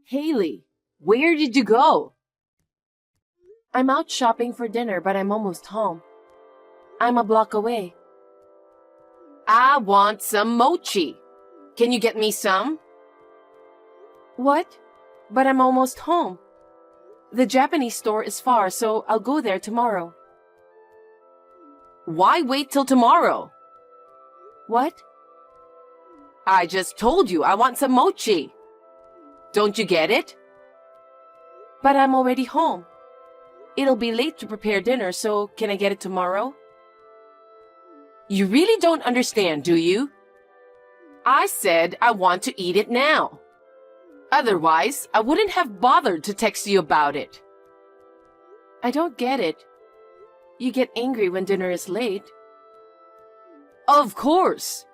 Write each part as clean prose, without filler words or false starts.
Haley, where did you go? I'm out shopping for dinner, but I'm almost home. I'm a block away. I want some mochi. Can you get me some? What? But I'm almost home. The Japanese store is far, so I'll go there tomorrow. Why wait till tomorrow? What? I just told you I want some mochi. Don't you get it? But I'm already home. It'll be late to prepare dinner, so can I get it tomorrow? You really don't understand, do you? I said I want to eat it now. Otherwise, I wouldn't have bothered to text you about it. I don't get it. You get angry when dinner is late. Of course.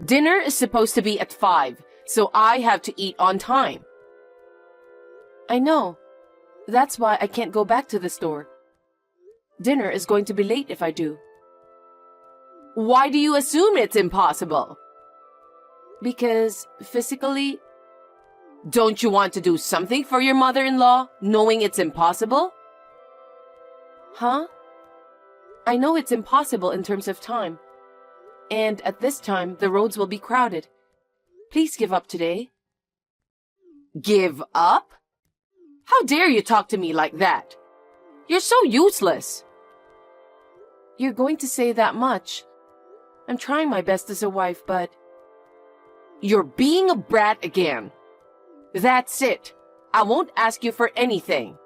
Dinner is supposed to be at 5, so I have to eat on time. I know. That's why I can't go back to the store. Dinner is going to be late if I do. Why do you assume it's impossible? Because physically... Don't you want to do something for your mother-in-law, knowing it's impossible? Huh? I know it's impossible in terms of time. And at this time, the roads will be crowded. Please give up today. Give up? How dare you talk to me like that? You're so useless. You're going to say that much. I'm trying my best as a wife, but... You're being a brat again. That's it. I won't ask you for anything.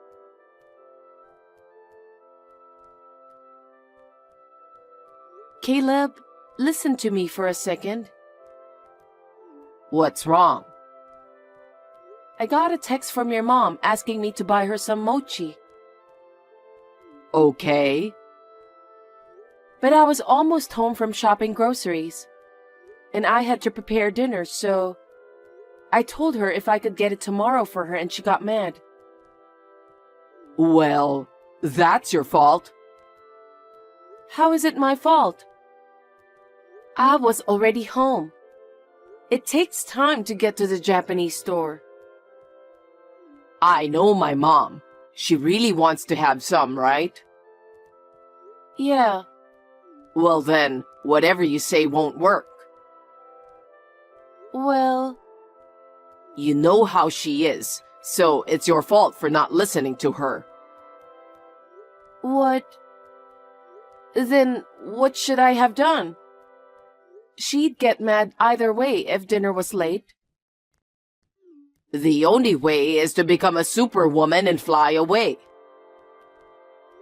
Caleb, listen to me for a second. What's wrong? I got a text from your mom asking me to buy her some mochi. Okay. But I was almost home from shopping groceries. And I had to prepare dinner, so... I told her if I could get it tomorrow for her, and she got mad. Well, that's your fault. How is it my fault? I was already home. It takes time to get to the Japanese store. I know my mom. She really wants to have some, right? Yeah. Well then, whatever you say won't work. Well... You know how she is, so it's your fault for not listening to her. What? Then what should I have done? She'd get mad either way if dinner was late. The only way is to become a superwoman and fly away.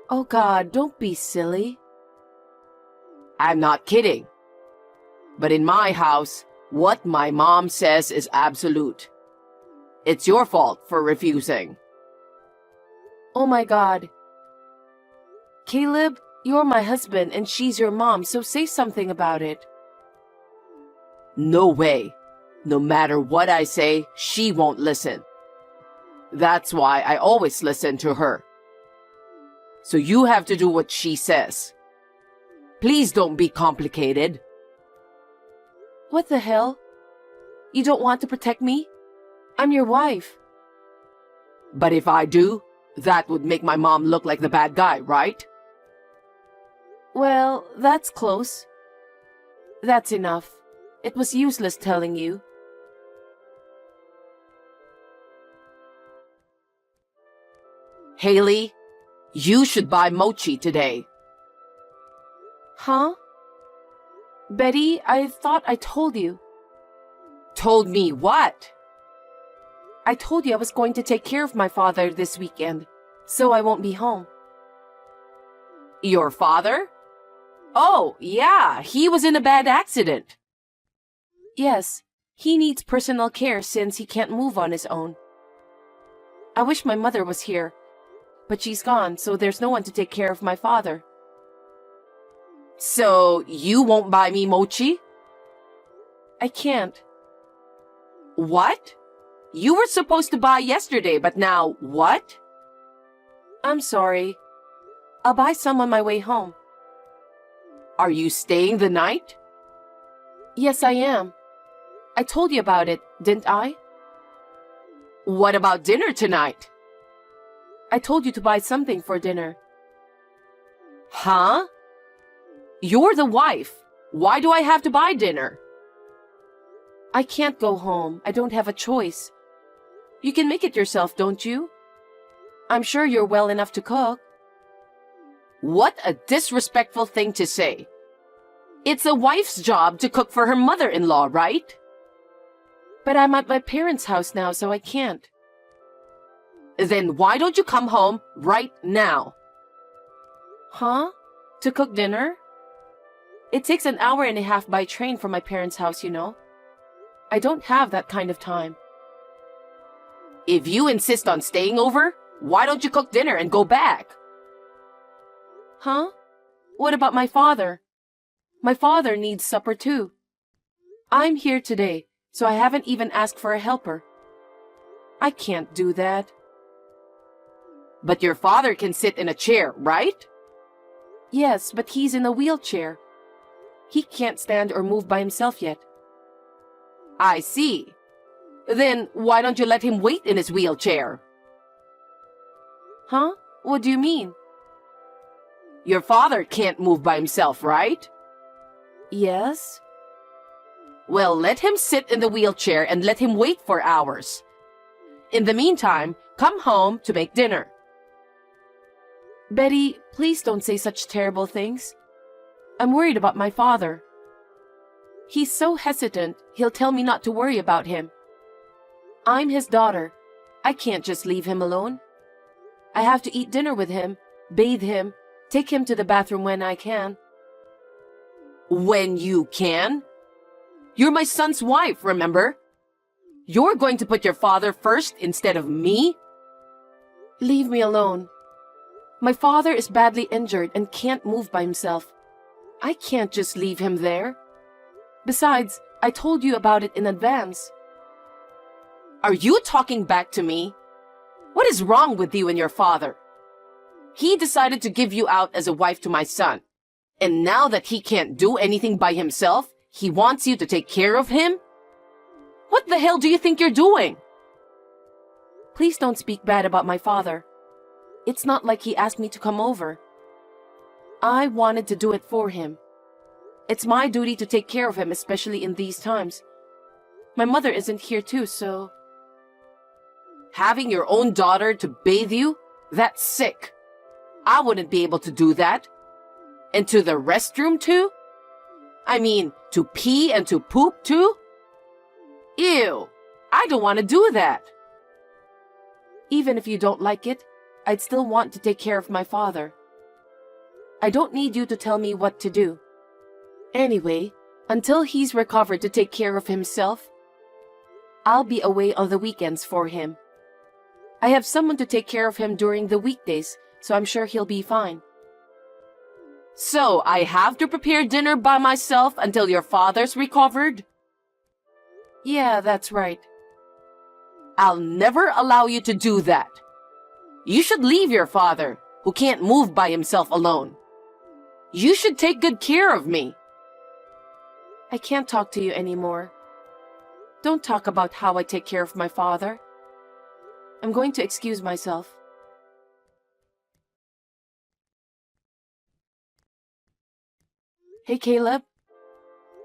Oh God, don't be silly. I'm not kidding. But in my house, what my mom says is absolute. It's your fault for refusing. Oh my God. Caleb, you're my husband and she's your mom, so say something about it. No way. No matter what I say, she won't listen. That's why I always listen to her. So you have to do what she says. Please don't be complicated. What the hell? You don't want to protect me? I'm your wife. But if I do, that would make my mom look like the bad guy, right? Well, that's close. That's enough. It was useless telling you. Haley, you should buy mochi today. Huh? Betty, I thought I told you. Told me what? I told you I was going to take care of my father this weekend, so I won't be home. Your father? Oh, yeah, he was in a bad accident. Yes, he needs personal care since he can't move on his own. I wish my mother was here, but she's gone, so there's no one to take care of my father. So, you won't buy me mochi? I can't. What? You were supposed to buy yesterday, but now what? I'm sorry. I'll buy some on my way home. Are you staying the night? Yes, I am. I told you about it, didn't I? What about dinner tonight? I told you to buy something for dinner. Huh? You're the wife. Why do I have to buy dinner? I can't go home. I don't have a choice. You can make it yourself, don't you? I'm sure you're well enough to cook. What a disrespectful thing to say. It's a wife's job to cook for her mother-in-law, right? But I'm at my parents' house now, so I can't. Then why don't you come home right now? Huh? To cook dinner? It takes an hour and a half by train from my parents' house, you know. I don't have that kind of time. If you insist on staying over, why don't you cook dinner and go back? Huh? What about my father? My father needs supper too. I'm here today, so I haven't even asked for a helper. I can't do that. But your father can sit in a chair, right? Yes, but he's in a wheelchair. He can't stand or move by himself yet. I see. Then why don't you let him wait in his wheelchair? Huh? What do you mean? Your father can't move by himself, right? Yes. Well, let him sit in the wheelchair and let him wait for hours. In the meantime, come home to make dinner. Betty, please don't say such terrible things. I'm worried about my father. He's so hesitant, he'll tell me not to worry about him. I'm his daughter. I can't just leave him alone. I have to eat dinner with him, bathe him, take him to the bathroom when I can. When you can? You're my son's wife, remember? You're going to put your father first instead of me? Leave me alone. My father is badly injured and can't move by himself. I can't just leave him there. Besides, I told you about it in advance. Are you talking back to me? What is wrong with you and your father? He decided to give you out as a wife to my son. And now that he can't do anything by himself, he wants you to take care of him? What the hell do you think you're doing? Please don't speak bad about my father. It's not like he asked me to come over. I wanted to do it for him. It's my duty to take care of him, especially in these times. My mother isn't here too, so... Having your own daughter to bathe you? That's sick. I wouldn't be able to do that. And to the restroom too? I mean, to pee and to poop too? Ew, I don't want to do that. Even if you don't like it, I'd still want to take care of my father. I don't need you to tell me what to do. Anyway, until he's recovered to take care of himself, I'll be away on the weekends for him. I have someone to take care of him during the weekdays, so I'm sure he'll be fine. So I have to prepare dinner by myself until your father's recovered? Yeah, that's right. I'll never allow you to do that. You should leave your father, who can't move by himself alone. You should take good care of me. I can't talk to you anymore. Don't talk about how I take care of my father. I'm going to excuse myself. Hey, Caleb.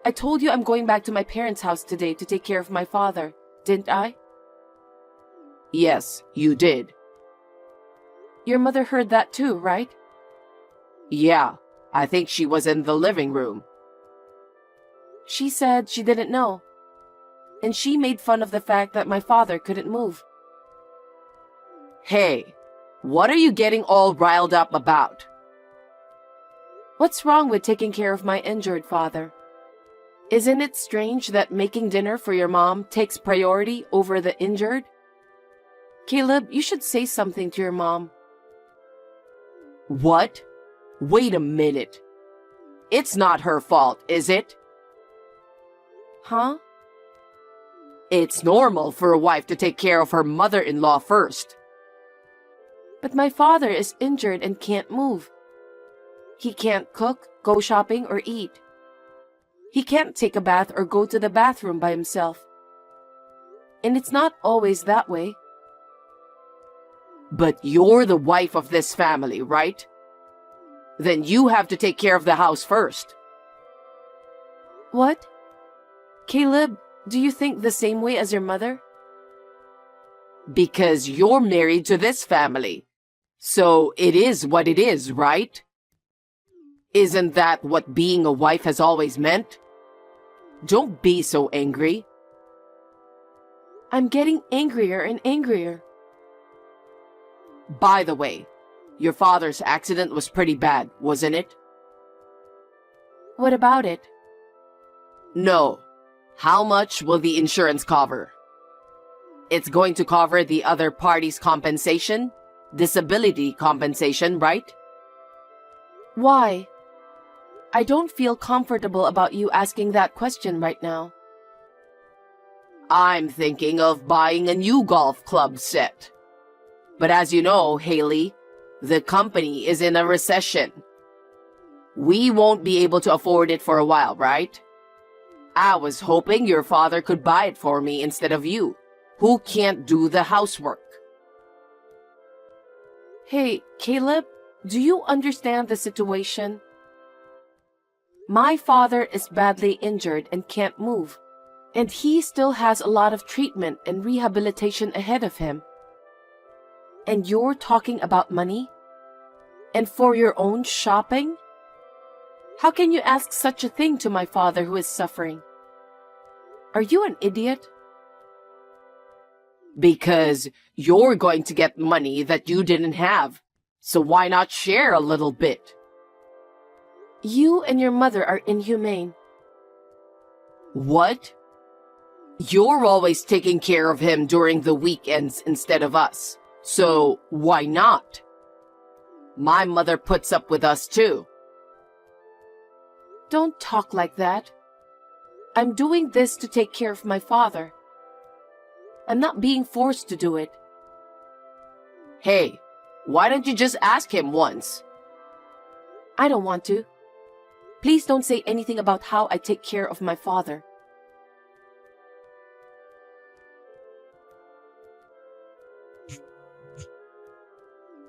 I told you I'm going back to my parents' house today to take care of my father, didn't I? Yes, you did. Your mother heard that too, right? Yeah, I think she was in the living room. She said she didn't know. And she made fun of the fact that my father couldn't move. Hey, what are you getting all riled up about? What's wrong with taking care of my injured father? Isn't it strange that making dinner for your mom takes priority over the injured? Caleb, you should say something to your mom. What? Wait a minute. It's not her fault, is it? Huh? It's normal for a wife to take care of her mother-in-law first. But my father is injured and can't move. He can't cook, go shopping, or eat. He can't take a bath or go to the bathroom by himself. And it's not always that way. But you're the wife of this family, right? Then you have to take care of the house first. What? Caleb, do you think the same way as your mother? Because you're married to this family. So it is what it is, right? Isn't that what being a wife has always meant? Don't be so angry. I'm getting angrier and angrier. By the way, your father's accident was pretty bad, wasn't it? What about it? No. How much will the insurance cover? It's going to cover the other party's compensation? Disability compensation, right? Why? I don't feel comfortable about you asking that question right now. I'm thinking of buying a new golf club set. But as you know, Haley, the company is in a recession. We won't be able to afford it for a while, right? I was hoping your father could buy it for me instead of you, who can't do the housework. Hey, Caleb, do you understand the situation? My father is badly injured and can't move, and he still has a lot of treatment and rehabilitation ahead of him. And you're talking about money? And for your own shopping? How can you ask such a thing to my father who is suffering? Are you an idiot? Because you're going to get money that you didn't have. So why not share a little bit? You and your mother are inhumane. What? You're always taking care of him during the weekends instead of us. So why not? My mother puts up with us too. Don't talk like that. I'm doing this to take care of my father. I'm not being forced to do it. Hey, why don't you just ask him once? I don't want to. Please don't say anything about how I take care of my father.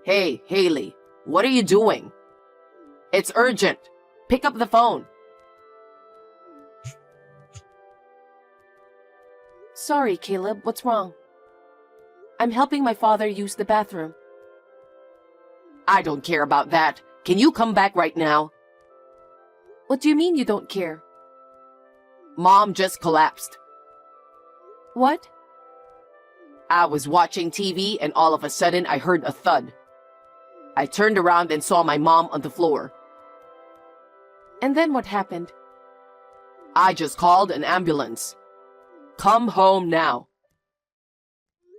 Hey, Haley, what are you doing? It's urgent. Pick up the phone. Sorry, Caleb, what's wrong? I'm helping my father use the bathroom. I don't care about that. Can you come back right now? What do you mean you don't care? Mom just collapsed. What? I was watching TV and all of a sudden I heard a thud. I turned around and saw my mom on the floor. And then what happened? I just called an ambulance. Come home now.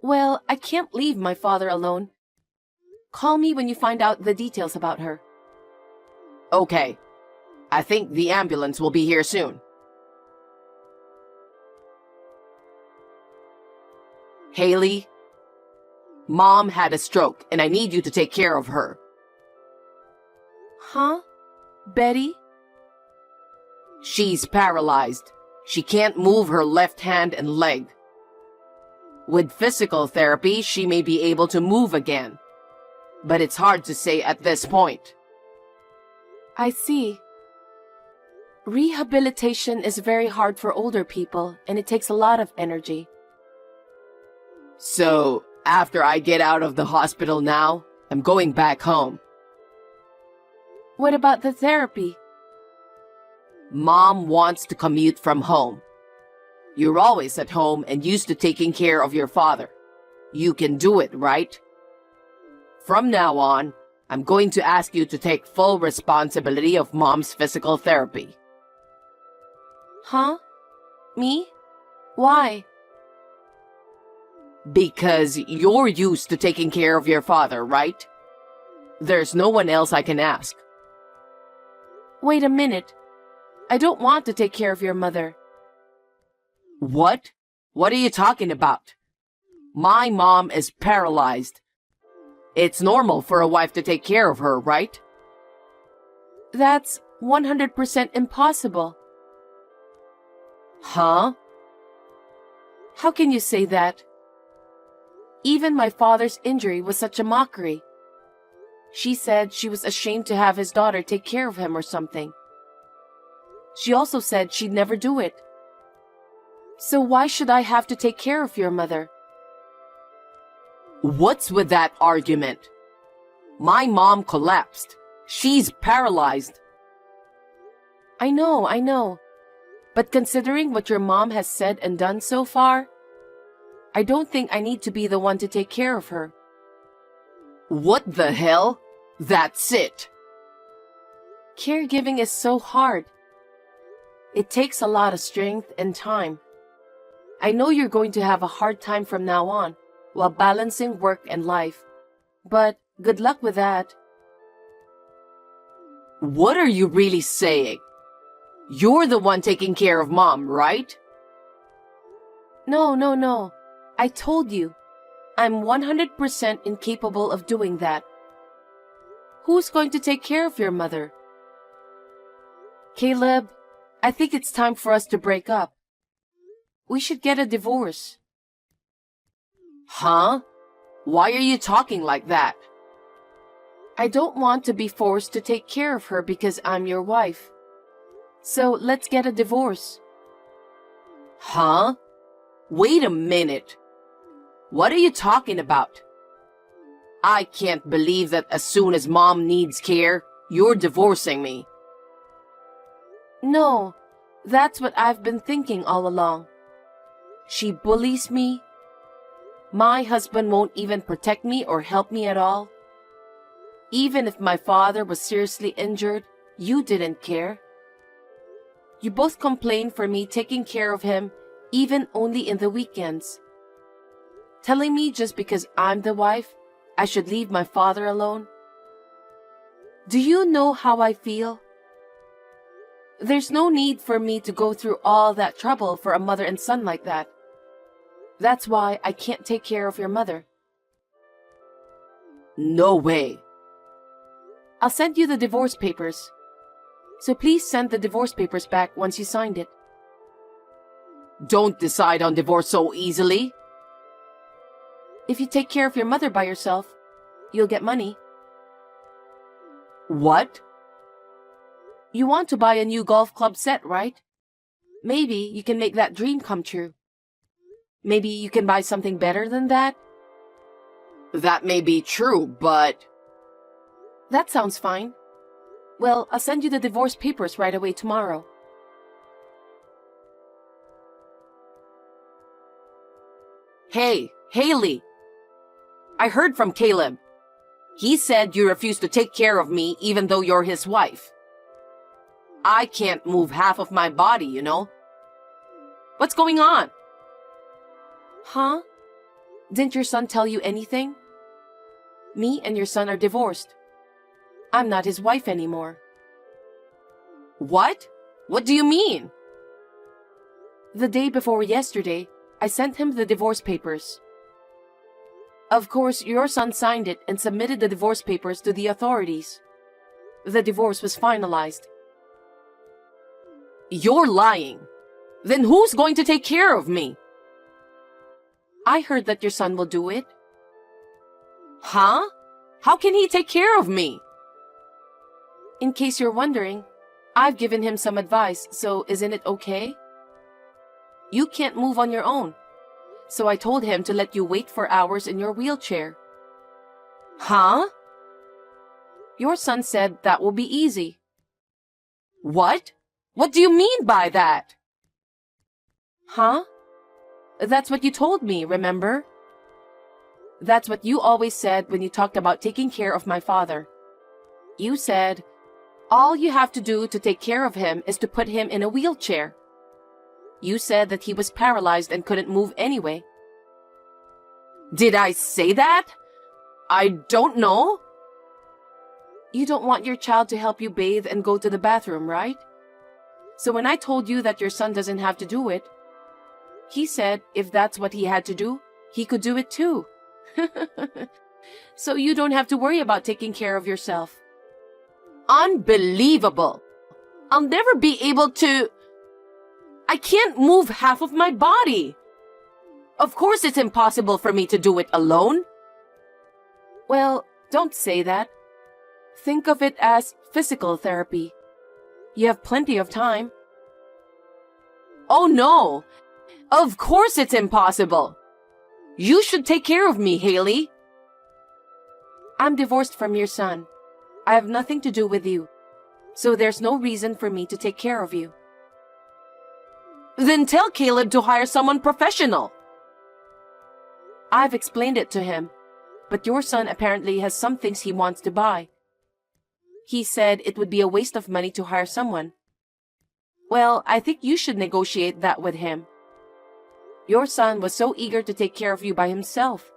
Well, I can't leave my father alone. Call me when you find out the details about her. Okay. I think the ambulance will be here soon. Haley, Mom had a stroke and I need you to take care of her. Huh? Betty? She's paralyzed. She can't move her left hand and leg. With physical therapy, she may be able to move again. But it's hard to say at this point. I see. Rehabilitation is very hard for older people, and it takes a lot of energy. So, after I get out of the hospital now, I'm going back home. What about the therapy? Mom wants to commute from home. You're always at home and used to taking care of your father. You can do it, right? From now on, I'm going to ask you to take full responsibility of Mom's physical therapy. Huh? Me? Why? Because you're used to taking care of your father, right? There's no one else I can ask. Wait a minute. I don't want to take care of your mother. What? What are you talking about? My mom is paralyzed. It's normal for a wife to take care of her, right? That's 100% impossible. Huh? How can you say that? Even my father's injury was such a mockery. She said she was ashamed to have his daughter take care of him or something. She also said she'd never do it. So why should I have to take care of your mother? What's with that argument? My mom collapsed. She's paralyzed. I know. But considering what your mom has said and done so far, I don't think I need to be the one to take care of her. What the hell? That's it. Caregiving is so hard. It takes a lot of strength and time. I know you're going to have a hard time from now on while balancing work and life, but good luck with that. What are you really saying? You're the one taking care of mom, right? No. I told you, I'm 100% incapable of doing that. Who's going to take care of your mother? Caleb, I think it's time for us to break up. We should get a divorce. Huh? Why are you talking like that? I don't want to be forced to take care of her because I'm your wife. So let's get a divorce. Huh? Wait a minute. What are you talking about? I can't believe that as soon as mom needs care, you're divorcing me. No, that's what I've been thinking all along. She bullies me. My husband won't even protect me or help me at all. Even if my father was seriously injured, you didn't care. You both complained for me taking care of him, even only in the weekends. Telling me just because I'm the wife, I should leave my father alone. Do you know how I feel? There's no need for me to go through all that trouble for a mother and son like that. That's why I can't take care of your mother. No way. I'll send you the divorce papers. So please send the divorce papers back once you signed it. Don't decide on divorce so easily. If you take care of your mother by yourself, you'll get money. What? You want to buy a new golf club set, right? Maybe you can make that dream come true. Maybe you can buy something better than that? That may be true, but... That sounds fine. Well, I'll send you the divorce papers right away tomorrow. Hey, Haley. I heard from Caleb. He said you refuse to take care of me even though you're his wife. I can't move half of my body, you know? What's going on? Huh? Didn't your son tell you anything? Me and your son are divorced. I'm not his wife anymore. What? What do you mean? The day before yesterday, I sent him the divorce papers. Of course, your son signed it and submitted the divorce papers to the authorities. The divorce was finalized. You're lying. Then who's going to take care of me? I heard that your son will do it. Huh? How can he take care of me? In case you're wondering, I've given him some advice, so isn't it okay? You can't move on your own, so I told him to let you wait for hours in your wheelchair. Huh? Your son said that will be easy. What? What do you mean by that? Huh? That's what you told me, remember? That's what you always said when you talked about taking care of my father. You said, all you have to do to take care of him is to put him in a wheelchair. You said that he was paralyzed and couldn't move anyway. Did I say that? I don't know. You don't want your child to help you bathe and go to the bathroom, right? So when I told you that your son doesn't have to do it, he said if that's what he had to do, he could do it too. So you don't have to worry about taking care of yourself. Unbelievable. I'll never be able to... I can't move half of my body. Of course it's impossible for me to do it alone. Well, don't say that. Think of it as physical therapy. You have plenty of time. Oh no! Of course it's impossible. You should take care of me, Haley. I'm divorced from your son. I have nothing to do with you. So there's no reason for me to take care of you. Then tell Caleb to hire someone professional. I've explained it to him, but your son apparently has some things he wants to buy. He said it would be a waste of money to hire someone. Well, I think you should negotiate that with him. Your son was so eager to take care of you by himself.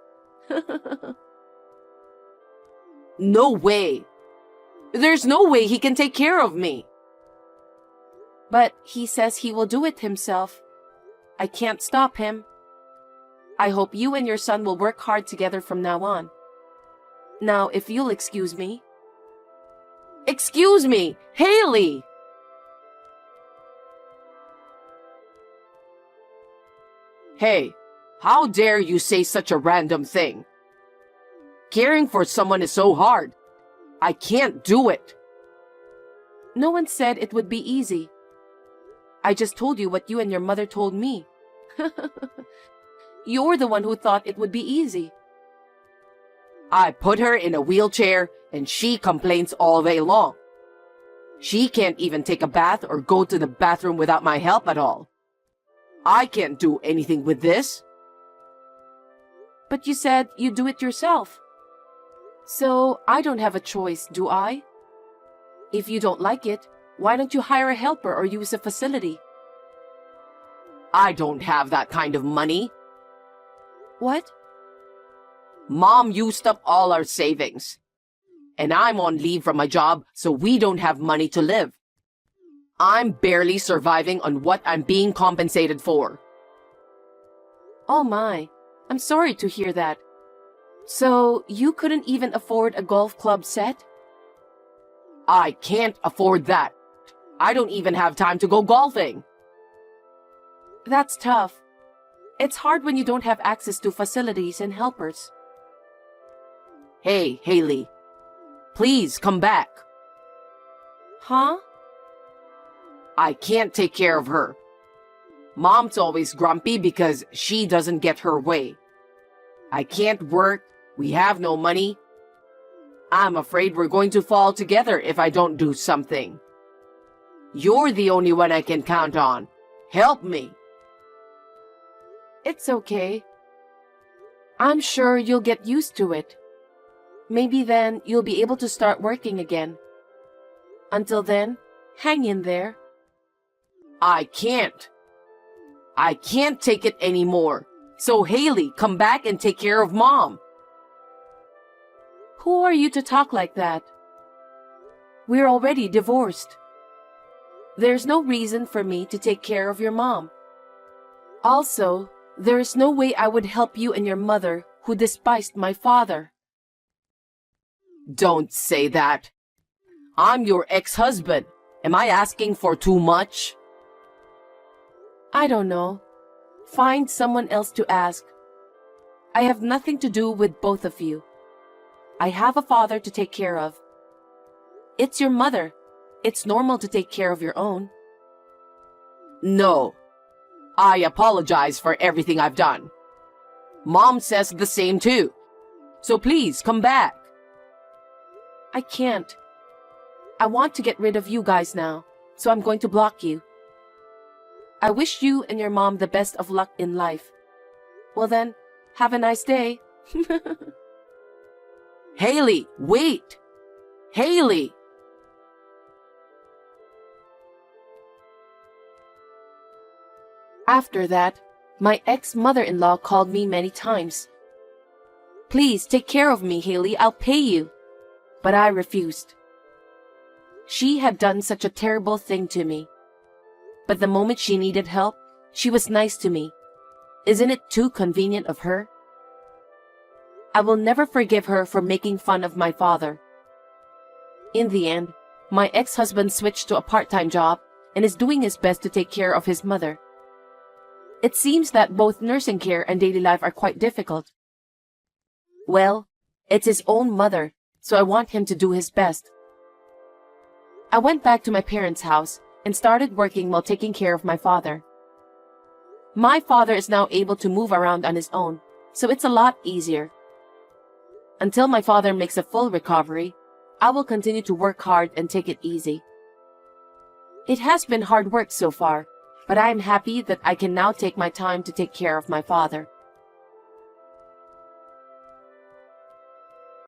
No way. There's no way he can take care of me. But he says he will do it himself. I can't stop him. I hope you and your son will work hard together from now on. Now, if you'll excuse me. Excuse me, Haley! Hey, how dare you say such a random thing? Caring for someone is so hard. I can't do it. No one said it would be easy. I just told you what you and your mother told me. You're the one who thought it would be easy. I put her in a wheelchair and she complains all day long. She can't even take a bath or go to the bathroom without my help at all. I can't do anything with this. But you said you'd do it yourself. So I don't have a choice, do I? If you don't like it, why don't you hire a helper or use a facility? I don't have that kind of money. What? Mom used up all our savings. And I'm on leave from my job, so we don't have money to live. I'm barely surviving on what I'm being compensated for. Oh my, I'm sorry to hear that. So you couldn't even afford a golf club set? I can't afford that. I don't even have time to go golfing. That's tough. It's hard when you don't have access to facilities and helpers. Hey, Haley. Please come back. Huh? I can't take care of her. Mom's always grumpy because she doesn't get her way. I can't work. We have no money. I'm afraid we're going to fall together if I don't do something. You're the only one I can count on. Help me. It's okay. I'm sure you'll get used to it. Maybe then you'll be able to start working again. Until then, hang in there. I can't. I can't take it anymore. So Haley, come back and take care of Mom. Who are you to talk like that? We're already divorced. There's no reason for me to take care of your mom. Also, there is no way I would help you and your mother who despised my father. Don't say that. I'm your ex-husband. Am I asking for too much? I don't know. Find someone else to ask. I have nothing to do with both of you. I have a father to take care of. It's your mother. It's normal to take care of your own. No. I apologize for everything I've done. Mom says the same too. So please come back. I can't. I want to get rid of you guys now, so I'm going to block you. I wish you and your mom the best of luck in life. Well then, have a nice day. Haley, wait! Haley! After that, my ex-mother-in-law called me many times. Please take care of me, Haley, I'll pay you. But I refused. She had done such a terrible thing to me. But the moment she needed help, she was nice to me. Isn't it too convenient of her? I will never forgive her for making fun of my father. In the end, my ex-husband switched to a part-time job and is doing his best to take care of his mother. It seems that both nursing care and daily life are quite difficult. Well, it's his own mother, so I want him to do his best. I went back to my parents' house and started working while taking care of my father. My father is now able to move around on his own, so it's a lot easier. Until my father makes a full recovery, I will continue to work hard and take it easy. It has been hard work so far, but I am happy that I can now take my time to take care of my father.